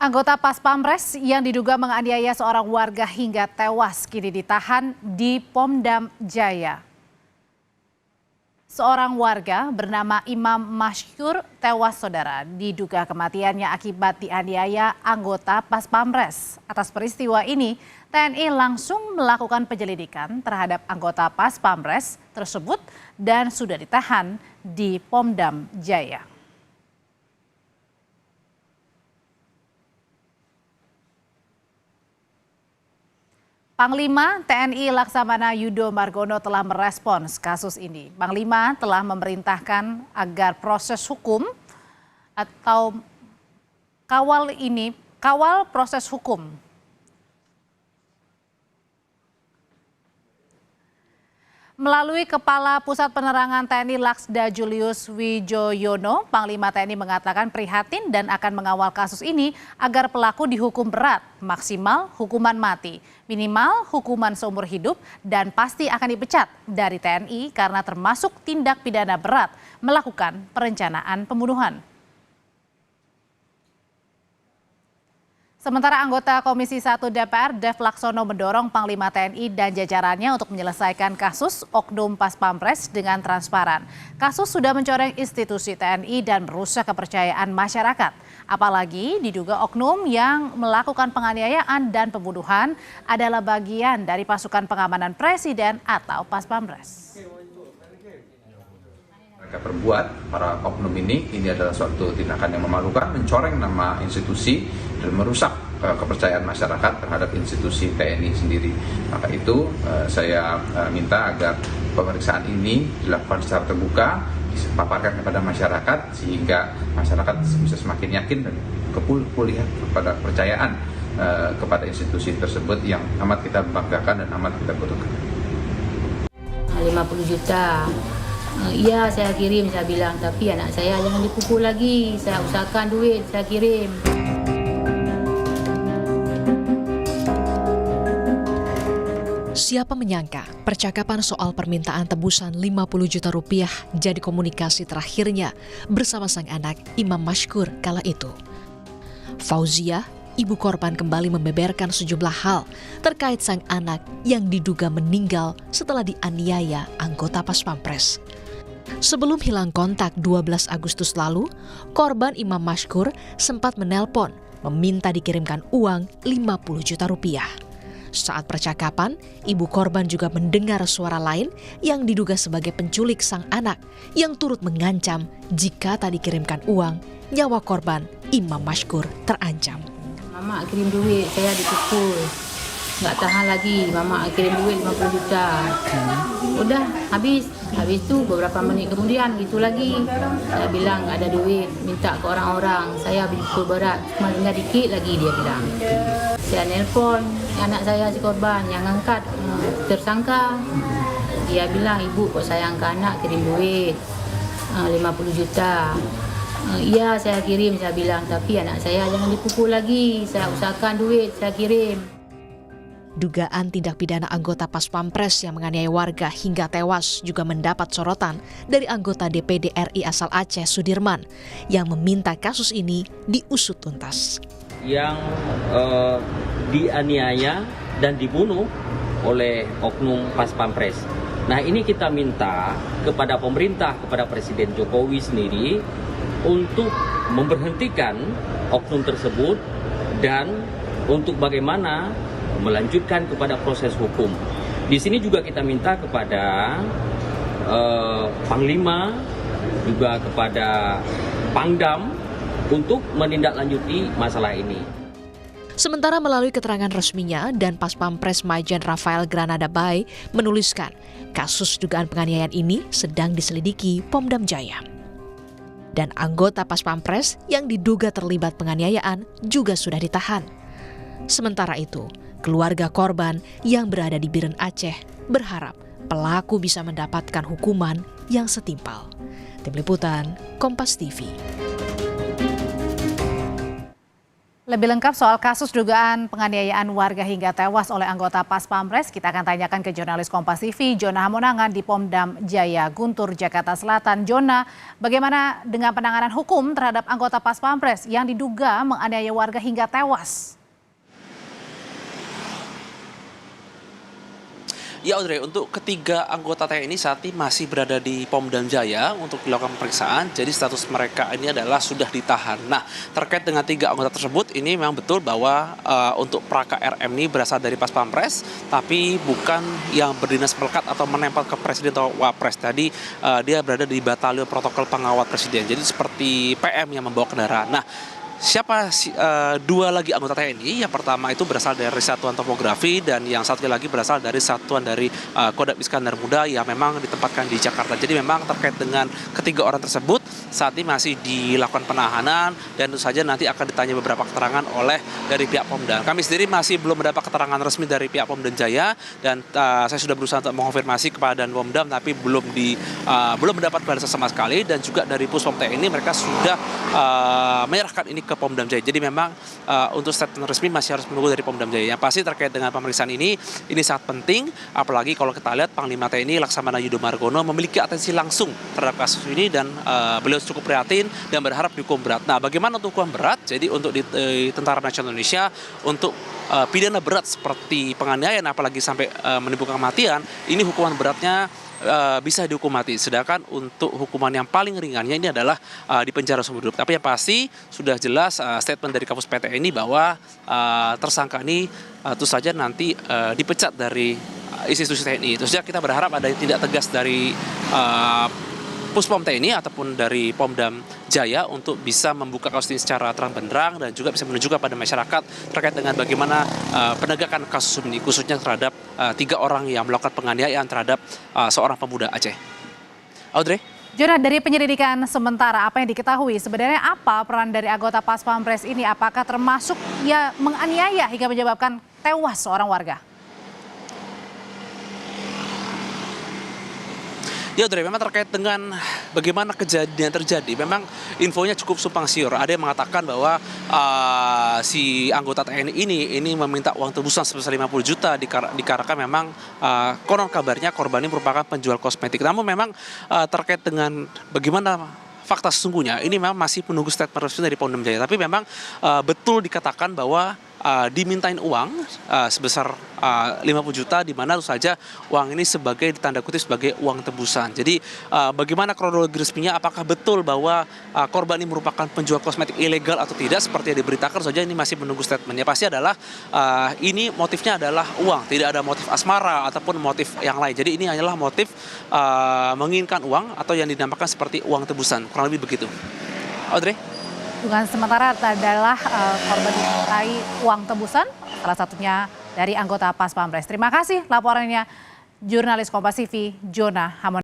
Anggota Pas Pampres yang diduga menganiaya seorang warga hingga tewas kini ditahan di Pomdam Jaya. Seorang warga bernama Imam Mashkur tewas saudara, diduga kematiannya akibat dianiaya anggota Pas Pampres. Atas peristiwa ini, TNI langsung melakukan penyelidikan terhadap anggota Pas Pampres tersebut dan sudah ditahan di Pomdam Jaya. Panglima TNI Laksamana Yudo Margono telah merespons kasus ini. Panglima telah memerintahkan agar proses hukum atau kawal proses hukum melalui Kepala Pusat Penerangan TNI Laksda Julius Wijoyono. Panglima TNI mengatakan prihatin dan akan mengawal kasus ini agar pelaku dihukum berat, maksimal hukuman mati, minimal hukuman seumur hidup, dan pasti akan dipecat dari TNI karena termasuk tindak pidana berat melakukan perencanaan pembunuhan. Sementara anggota Komisi 1 DPR Dev Laksono mendorong Panglima TNI dan jajarannya untuk menyelesaikan kasus oknum Pas Pampres dengan transparan. Kasus sudah mencoreng institusi TNI dan merusak kepercayaan masyarakat. Apalagi diduga oknum yang melakukan penganiayaan dan pembunuhan adalah bagian dari pasukan pengamanan Presiden atau Pas Pampres. Mereka perbuat, para oknum ini adalah suatu tindakan yang memalukan, mencoreng nama institusi dan merusak kepercayaan masyarakat terhadap institusi TNI sendiri. Maka itu saya minta agar pemeriksaan ini dilakukan secara terbuka, dipaparkan kepada masyarakat sehingga masyarakat bisa semakin yakin dan pulih kepada kepercayaan kepada institusi tersebut yang amat kita banggakan dan amat kita butuhkan. 50 juta. Iya, saya kirim, saya bilang, tapi anak saya jangan dipukul lagi. Saya usahakan duit, saya kirim. Siapa menyangka percakapan soal permintaan tebusan 50 juta rupiah jadi komunikasi terakhirnya bersama sang anak Imam Mashkur kala itu. Fauzia, ibu korban, kembali membeberkan sejumlah hal terkait sang anak yang diduga meninggal setelah dianiaya anggota Pas Pampres. Sebelum hilang kontak 12 Agustus lalu, korban Imam Mashkur sempat menelpon meminta dikirimkan uang 50 juta rupiah. Saat percakapan, ibu korban juga mendengar suara lain yang diduga sebagai penculik sang anak yang turut mengancam jika tak dikirimkan uang, nyawa korban Imam Mashkur terancam. Mama kirim duit, saya dipukul. Nggak tahan lagi, mama kirim duit 50 juta. Udah, habis itu beberapa menit kemudian gitu lagi. Saya bilang ada duit, minta ke orang-orang. Saya dipukul berat, cuma tinggal dikit lagi dia bilang. Saya nelpon anak saya si korban yang angkat tersangka. Dia bilang, ibu kok sayang ke anak kirim duit 50 juta. Iya, saya kirim, saya bilang, tapi anak saya jangan dipukul lagi. Saya usahakan duit, saya kirim. Dugaan tindak pidana anggota Pas Pampres yang menganiaya warga hingga tewas juga mendapat sorotan dari anggota DPD RI asal Aceh Sudirman yang meminta kasus ini diusut tuntas. Yang dianiaya dan dibunuh oleh oknum Pas Pampres. Nah, ini kita minta kepada pemerintah, kepada Presiden Jokowi sendiri untuk memberhentikan oknum tersebut dan untuk bagaimana melanjutkan kepada proses hukum. Di sini juga kita minta kepada Panglima, juga kepada Pangdam untuk menindaklanjuti masalah ini. Sementara melalui keterangan resminya, dan Pas Pampres Majen Rafael Granada Bay menuliskan kasus dugaan penganiayaan ini sedang diselidiki Pomdam Jaya. Dan anggota Pas Pampres yang diduga terlibat penganiayaan juga sudah ditahan. Sementara itu, keluarga korban yang berada di Biren Aceh berharap pelaku bisa mendapatkan hukuman yang setimpal. Tim Liputan, Kompas TV. Lebih lengkap soal kasus dugaan penganiayaan warga hingga tewas oleh anggota Pas Pampres, kita akan tanyakan ke jurnalis Kompas TV, Jona Hamonangan di Pomdam Jaya, Guntur, Jakarta Selatan. Jona, bagaimana dengan penanganan hukum terhadap anggota Pas Pampres yang diduga menganiaya warga hingga tewas? Ya Audrey, untuk ketiga anggota TNI saat ini masih berada di Pomdam Jaya untuk dilakukan pemeriksaan. Jadi status mereka ini adalah sudah ditahan. Nah, terkait dengan tiga anggota tersebut, ini memang betul bahwa untuk Praka RM ini berasal dari Pas Pampres, tapi bukan yang berdinas melekat atau menempel ke Presiden atau Wapres. Tadi dia berada di Batalion Protokol Pengawal Presiden. Jadi seperti PM yang membawa kendaraan. Nah, dua lagi anggota TNI, yang pertama itu berasal dari Satuan Topografi dan yang satu lagi berasal dari Satuan dari Kodam Iskandar Muda yang memang ditempatkan di Jakarta. Jadi memang terkait dengan ketiga orang tersebut saat ini masih dilakukan penahanan dan tentu saja nanti akan ditanya beberapa keterangan oleh dari pihak Pomdam. Kami sendiri masih belum mendapat keterangan resmi dari pihak Pomdam Jaya dan saya sudah berusaha untuk mengonfirmasi kepada Pomdam tapi belum mendapat balasan sama sekali, dan juga dari Puspom TNI mereka sudah menyerahkan ini ke Pomdam Jaya. Jadi memang untuk statement resmi masih harus menunggu dari Pomdam Jaya. Yang pasti terkait dengan pemeriksaan ini sangat penting, apalagi kalau kita lihat Panglima TNI Laksamana Yudo Margono memiliki atensi langsung terhadap kasus ini dan beliau cukup prihatin dan berharap dihukum berat. Nah, bagaimana untuk hukuman berat? Jadi untuk di Tentara Nasional Indonesia untuk pidana berat seperti penganiayaan apalagi sampai menimbulkan kematian, ini hukuman beratnya bisa dihukum mati. Sedangkan untuk hukuman yang paling ringannya ini adalah di penjara seumur hidup. Tapi yang pasti sudah jelas statement dari Kapus PT ini bahwa tersangka ini tentu saja nanti dipecat dari institusi TNI. Terus kita berharap ada tindak tegas dari Puspom TNI ataupun dari Pomdam Jaya untuk bisa membuka kasus ini secara terang benderang dan juga bisa menunjukkan pada masyarakat terkait dengan bagaimana penegakan kasus ini, khususnya terhadap tiga orang yang melakukan penganiayaan terhadap seorang pemuda Aceh. Audrey? Jona, dari penyelidikan sementara apa yang diketahui sebenarnya apa peran dari anggota Pas Pampres ini? Apakah termasuk ya menganiaya hingga menyebabkan tewas seorang warga? Ya Audrey, memang terkait dengan bagaimana kejadian terjadi, memang infonya cukup simpang siur. Ada yang mengatakan bahwa si anggota TNI ini meminta uang tebusan sebesar 50 juta dikarenakan memang konon kabarnya korban ini merupakan penjual kosmetik. Namun memang terkait dengan bagaimana fakta sesungguhnya, ini memang masih menunggu statement resmi dari Pomdam Jaya. Tapi memang betul dikatakan bahwa dimintain uang sebesar 50 juta, di mana tentu saja uang ini sebagai ditanda kutip sebagai uang tebusan. Jadi bagaimana kronologi resminya, apakah betul bahwa korban ini merupakan penjual kosmetik ilegal atau tidak seperti yang diberitakan saja, ini masih menunggu statementnya. Pasti adalah ini motifnya adalah uang, tidak ada motif asmara ataupun motif yang lain. Jadi ini hanyalah motif menginginkan uang atau yang dinamakan seperti uang tebusan, kurang lebih begitu. Audrey? Dugaan sementara adalah korban dimintai uang tebusan, salah satunya dari anggota Pas Pampres. Terima kasih laporannya jurnalis Kompas TV, Jona Hamonangan.